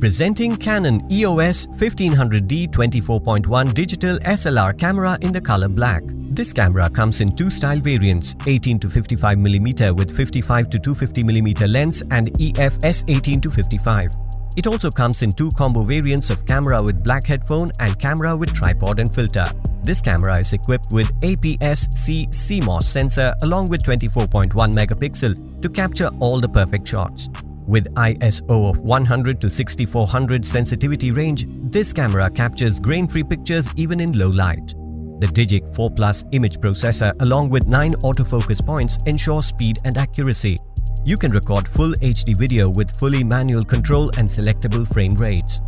Presenting Canon EOS 1500D 24.1 digital SLR camera in the color black. This camera comes in two style variants, 18-55mm with 55-250mm lens and EF S18-55. It also comes in two combo variants of camera with black headphone and camera with tripod and filter. This camera is equipped with APS-C CMOS sensor along with 24.1 megapixel to capture all the perfect shots. With ISO of 100 to 6400 sensitivity range, this camera captures grain-free pictures even in low light. The DIGIC 4+ image processor along with 9 autofocus points ensure speed and accuracy. You can record full HD video with fully manual control and selectable frame rates.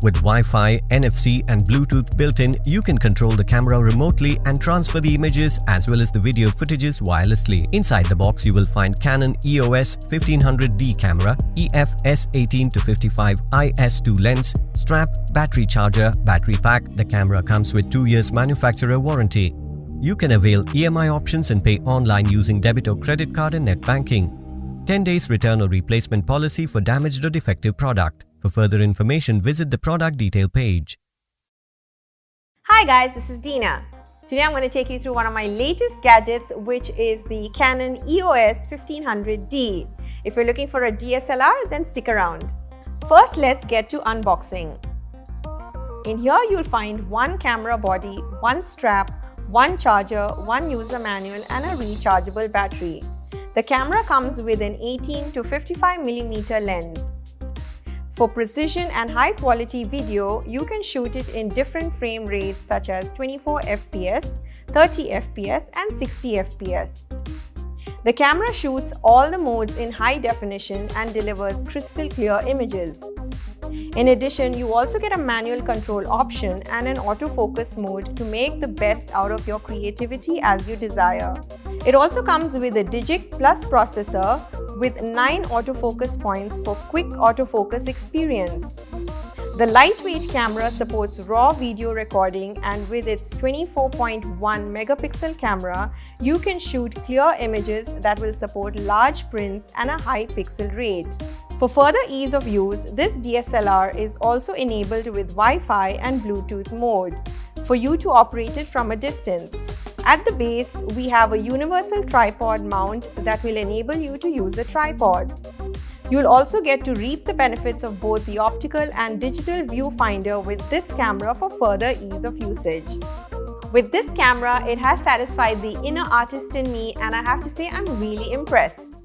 With Wi-Fi, NFC and Bluetooth built in, you can control the camera remotely and transfer the images as well as the video footages wirelessly. Inside the box, you will find Canon EOS 1500D camera, EF S18-55 IS2 lens, strap, battery charger, battery pack. The camera comes with 2 years manufacturer warranty. You can avail EMI options and pay online using debit or credit card and net banking. 10 days return or replacement policy for damaged or defective product. For further information, visit the product detail page. Hi guys, this is Dina. Today I'm going to take you through one of my latest gadgets, which is the Canon EOS 1500D. If you're looking for a DSLR, then stick around. First, let's get to unboxing. In here, you'll find one camera body, one strap, one charger, one user manual and a rechargeable battery. The camera comes with an 18-55mm lens. For precision and high quality video, you can shoot it in different frame rates such as 24 FPS, 30 FPS and 60 FPS. The camera shoots all the modes in high definition and delivers crystal clear images. In addition, you also get a manual control option and an autofocus mode to make the best out of your creativity as you desire. It also comes with a DIGIC Plus processor with 9 autofocus points for quick autofocus experience. The lightweight camera supports RAW video recording, and with its 24.1 megapixel camera, you can shoot clear images that will support large prints and a high pixel rate. For further ease of use, this DSLR is also enabled with Wi-Fi and Bluetooth mode for you to operate it from a distance. At the base, we have a universal tripod mount that will enable you to use a tripod. You'll also get to reap the benefits of both the optical and digital viewfinder with this camera for further ease of usage. With this camera, it has satisfied the inner artist in me, and I have to say I'm really impressed.